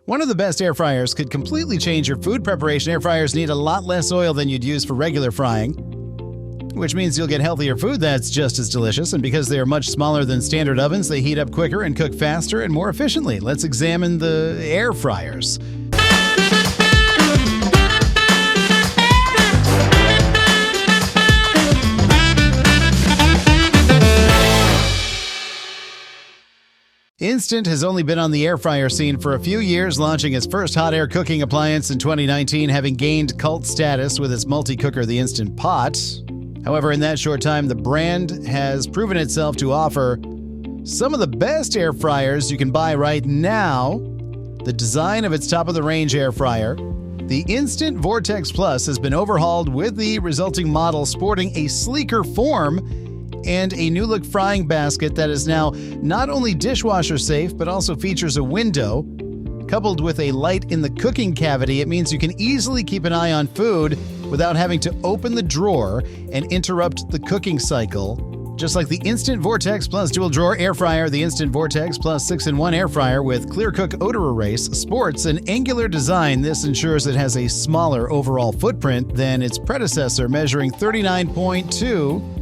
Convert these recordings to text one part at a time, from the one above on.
One of the best air fryers could completely change your food preparation. Air fryers need a lot less oil than you'd use for regular frying, which means you'll get healthier food that's just as delicious. And because they are much smaller than standard ovens, they heat up quicker and cook faster and more efficiently. Let's examine the air fryers. Instant has only been on the air fryer scene for a few years, launching its first hot air cooking appliance in 2019, having gained cult status with its multi-cooker, the Instant Pot. However, in that short time, the brand has proven itself to offer some of the best air fryers you can buy right now. The design of its top-of-the-range air fryer, the Instant Vortex Plus, has been overhauled with the resulting model sporting a sleeker form and a new-look frying basket that is now not only dishwasher safe, but also features a window. Coupled with a light in the cooking cavity, it means you can easily keep an eye on food without having to open the drawer and interrupt the cooking cycle. Just like the Instant Vortex Plus Dual Drawer Air Fryer, the Instant Vortex Plus 6-in-1 Air Fryer with Clear Cook Odor Erase sports an angular design. This ensures it has a smaller overall footprint than its predecessor, measuring 39.2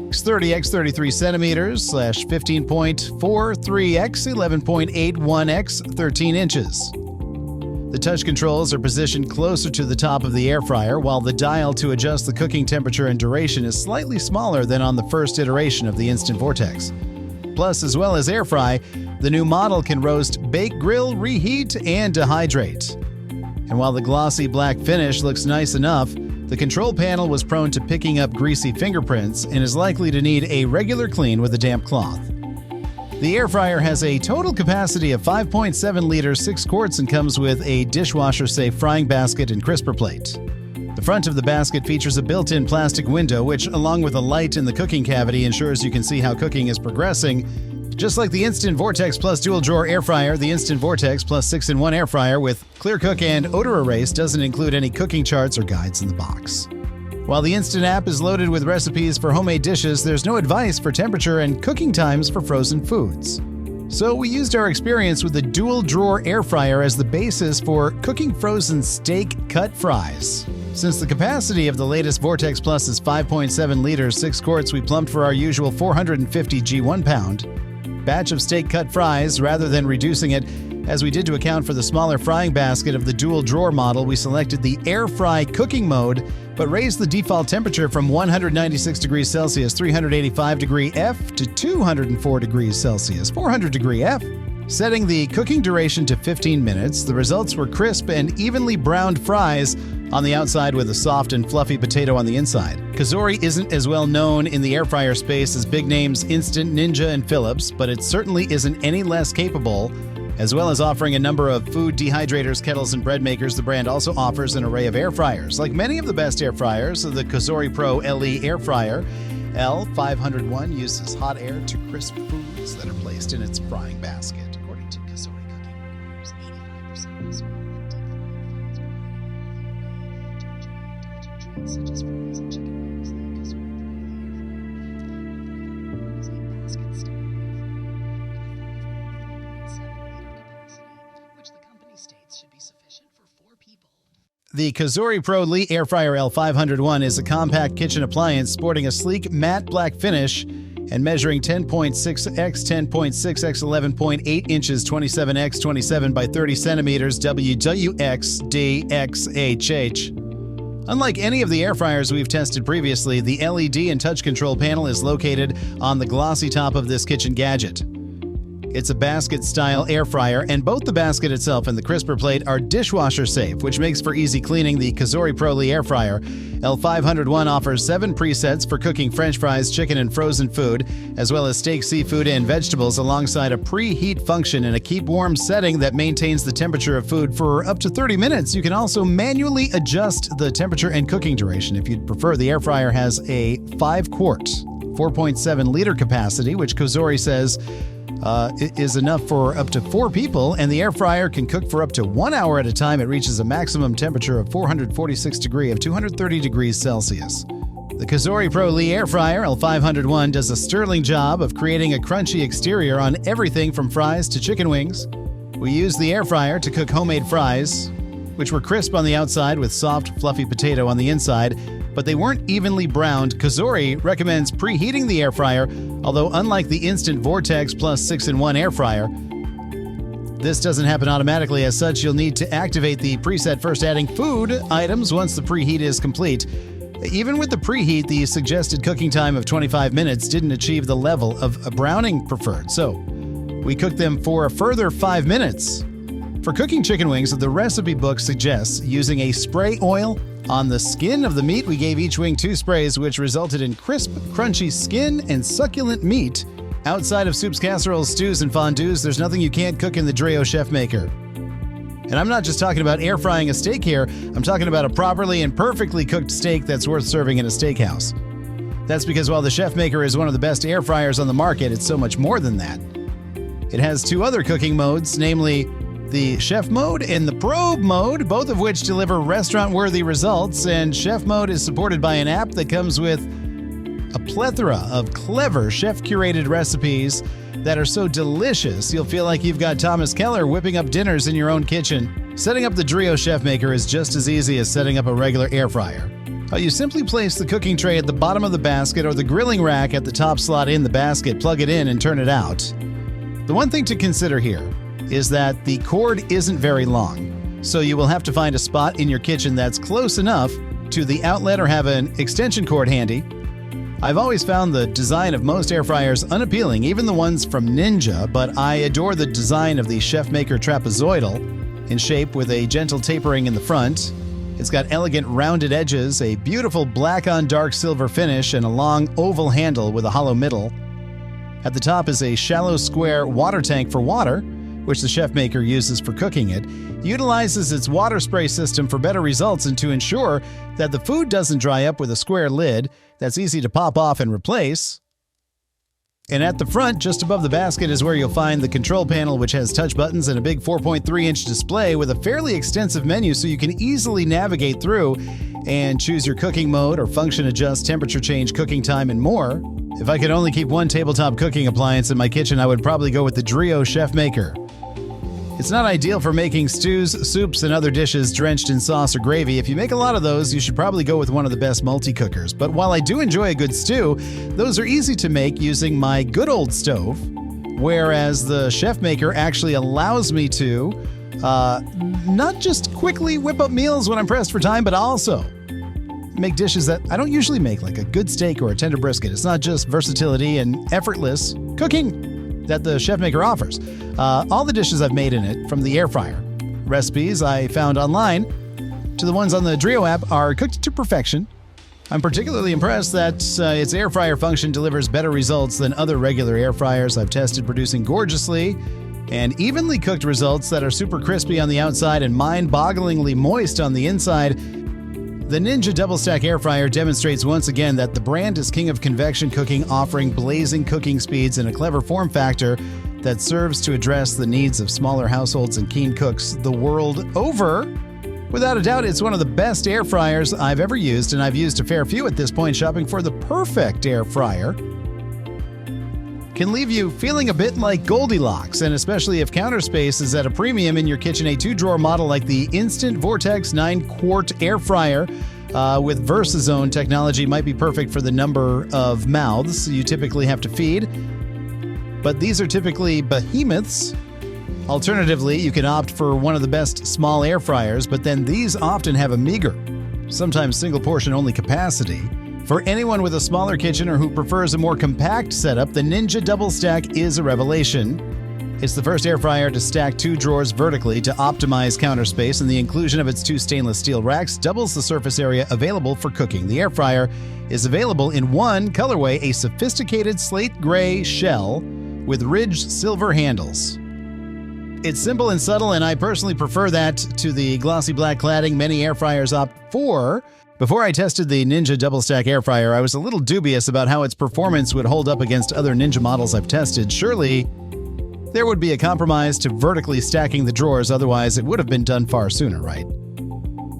30x33 centimeters / 15.43x 11.81x 13 inches. The touch controls are positioned closer to the top of the air fryer, while the dial to adjust the cooking temperature and duration is slightly smaller than on the first iteration of the Instant Vortex. Plus, as well as air fry, the new model can roast, bake, grill, reheat, and dehydrate. And while the glossy black finish looks nice enough, the control panel was prone to picking up greasy fingerprints and is likely to need a regular clean with a damp cloth. The air fryer has a total capacity of 5.7 liters, 6 quarts, and comes with a dishwasher-safe frying basket and crisper plate. The front of the basket features a built-in plastic window, which, along with a light in the cooking cavity, ensures you can see how cooking is progressing. Just like the Instant Vortex Plus Dual Drawer Air Fryer, the Instant Vortex Plus 6-in-1 Air Fryer with Clear Cook and Odor Erase doesn't include any cooking charts or guides in the box. While the Instant app is loaded with recipes for homemade dishes, there's no advice for temperature and cooking times for frozen foods. So we used our experience with the Dual Drawer Air Fryer as the basis for cooking frozen steak cut fries. Since the capacity of the latest Vortex Plus is 5.7 liters, 6 quarts, we plumped for our usual 450 g 1 pound batch of steak cut fries. Rather than reducing it, as we did to account for the smaller frying basket of the dual drawer model, we selected the air fry cooking mode, but raised the default temperature from 196 degrees Celsius, 385 degree F to 204 degrees Celsius, 400 degree F. Setting the cooking duration to 15 minutes, the results were crisp and evenly browned fries on the outside with a soft and fluffy potato on the inside. Kazori isn't as well known in the air fryer space as big names Instant, Ninja, and Philips, but it certainly isn't any less capable. As well as offering a number of food dehydrators, kettles, and bread makers, the brand also offers an array of air fryers. Like many of the best air fryers, the Kazori Pro LE Air Fryer L501 uses hot air to crisp foods that are placed in its frying basket. According to Kazori Cooking, requires 85% less oil than deep frying foods, providing intelligent such as fries and chicken wings. The Kazori Pro LE Air Fryer L501 is a basket-style air fryer, which the company states should be sufficient for 4 people. The Kazori Pro LE Air Fryer L501 is a compact kitchen appliance sporting a sleek matte black finish and measuring 10.6x 10.6x 11.8 inches 27x 27 by 30 centimeters WWXDXHH. Unlike any of the air fryers we've tested previously, the LED and touch control panel is located on the glossy top of this kitchen gadget. It's a basket-style air fryer, and both the basket itself and the crisper plate are dishwasher-safe, which makes for easy cleaning. The Kazori Pro LE Air Fryer L501 offers 7 presets for cooking French fries, chicken, and frozen food, as well as steak, seafood, and vegetables, alongside a preheat function and a keep warm setting that maintains the temperature of food for up to 30 minutes. You can also manually adjust the temperature and cooking duration if you'd prefer. The air fryer has a 5-quart, 4.7 liter capacity, which Kazori says is enough for up to 4 people, and the air fryer can cook for up to 1 hour at a time. It reaches a maximum temperature of 446 degrees of 230 degrees Celsius. The Kazori Pro LE Air Fryer L501 does a sterling job of creating a crunchy exterior on everything from fries to chicken wings. We used the air fryer to cook homemade fries, which were crisp on the outside with soft, fluffy potato on the inside, but they weren't evenly browned. Kazori recommends preheating the air fryer, although unlike the Instant Vortex Plus 6-in-1 air fryer, this doesn't happen automatically. As such, you'll need to activate the preset first adding food items once the preheat is complete. Even with the preheat, the suggested cooking time of 25 minutes didn't achieve the level of browning preferred, so we cooked them for a further 5 minutes. For cooking chicken wings, the recipe book suggests using a spray oil on the skin of the meat. We gave each wing 2 sprays, which resulted in crisp, crunchy skin and succulent meat. Outside of soups, casseroles, stews, and fondues, there's nothing you can't cook in the Drio Chef Maker. And I'm not just talking about air frying a steak here, I'm talking about a properly and perfectly cooked steak that's worth serving in a steakhouse. That's because while the Chef Maker is one of the best air fryers on the market, it's so much more than that. It has 2 other cooking modes, namely the Chef Mode and the Probe Mode, both of which deliver restaurant-worthy results, and Chef Mode is supported by an app that comes with a plethora of clever chef-curated recipes that are so delicious you'll feel like you've got Thomas Keller whipping up dinners in your own kitchen. Setting up the Drio Chef Maker is just as easy as setting up a regular air fryer. You simply place the cooking tray at the bottom of the basket or the grilling rack at the top slot in the basket, plug it in, and turn it out. The one thing to consider here is that the cord isn't very long, so you will have to find a spot in your kitchen that's close enough to the outlet or have an extension cord handy. I've always found the design of most air fryers unappealing, even the ones from Ninja, but I adore the design of the Chef Maker trapezoidal in shape with a gentle tapering in the front. It's got elegant rounded edges, a beautiful black on dark silver finish, and a long oval handle with a hollow middle. At the top is a shallow square water tank for water, which the Chef Maker uses for cooking it. It utilizes its water spray system for better results and to ensure that the food doesn't dry up with a square lid that's easy to pop off and replace. And at the front, just above the basket, is where you'll find the control panel, which has touch buttons and a big 4.3-inch display with a fairly extensive menu so you can easily navigate through and choose your cooking mode or function adjust, temperature change, cooking time, and more. If I could only keep one tabletop cooking appliance in my kitchen, I would probably go with the Drio Chef Maker. It's not ideal for making stews, soups, and other dishes drenched in sauce or gravy. If you make a lot of those, you should probably go with one of the best multi-cookers. But while I do enjoy a good stew, those are easy to make using my good old stove, whereas the Chef Maker actually allows me to not just quickly whip up meals when I'm pressed for time, but also make dishes that I don't usually make, like a good steak or a tender brisket. It's not just versatility and effortless cooking that the Chef Maker offers. All the dishes I've made in it, from the air fryer recipes I found online to the ones on the Drio app, are cooked to perfection. I'm particularly impressed that its air fryer function delivers better results than other regular air fryers I've tested, producing gorgeously and evenly cooked results that are super crispy on the outside and mind-bogglingly moist on the inside. The Ninja Double Stack Air Fryer demonstrates once again that the brand is king of convection cooking, offering blazing cooking speeds and a clever form factor that serves to address the needs of smaller households and keen cooks the world over. Without a doubt, it's one of the best air fryers I've ever used, and I've used a fair few at this point shopping for the perfect air fryer. Can leave you feeling a bit like Goldilocks, and especially if counter space is at a premium in your kitchen, a 2-drawer model like the Instant Vortex 9-quart air fryer with VersaZone technology might be perfect for the number of mouths you typically have to feed. But these are typically behemoths. Alternatively, you can opt for one of the best small air fryers, but then these often have a meager, sometimes single portion only capacity. For anyone with a smaller kitchen or who prefers a more compact setup, the Ninja Double Stack is a revelation. It's the first air fryer to stack 2 drawers vertically to optimize counter space, and the inclusion of its 2 stainless steel racks doubles the surface area available for cooking. The air fryer is available in one colorway, a sophisticated slate gray shell with ridged silver handles. It's simple and subtle, and I personally prefer that to the glossy black cladding many air fryers opt for. Before I tested the Ninja Double Stack Air Fryer, I was a little dubious about how its performance would hold up against other Ninja models I've tested. Surely, there would be a compromise to vertically stacking the drawers, otherwise it would have been done far sooner, right?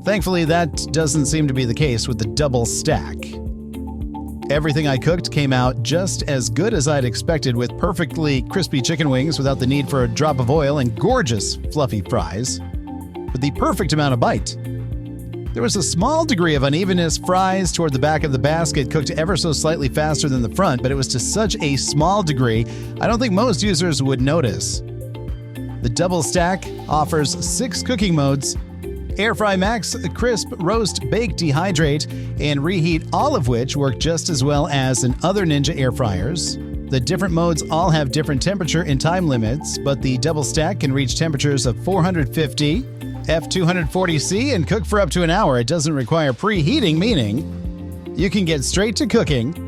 Thankfully, that doesn't seem to be the case with the Double Stack. Everything I cooked came out just as good as I'd expected, with perfectly crispy chicken wings without the need for a drop of oil and gorgeous fluffy fries with the perfect amount of bite. There was a small degree of unevenness. Fries toward the back of the basket cooked ever so slightly faster than the front, but it was to such a small degree I don't think most users would notice. The double stack offers 6 cooking modes: Air Fry Max, Crisp, Roast, Bake, Dehydrate, and Reheat, all of which work just as well as in other Ninja air fryers. The different modes all have different temperature and time limits, but the double stack can reach temperatures of 450, F240C, and cook for up to an hour. It doesn't require preheating, meaning you can get straight to cooking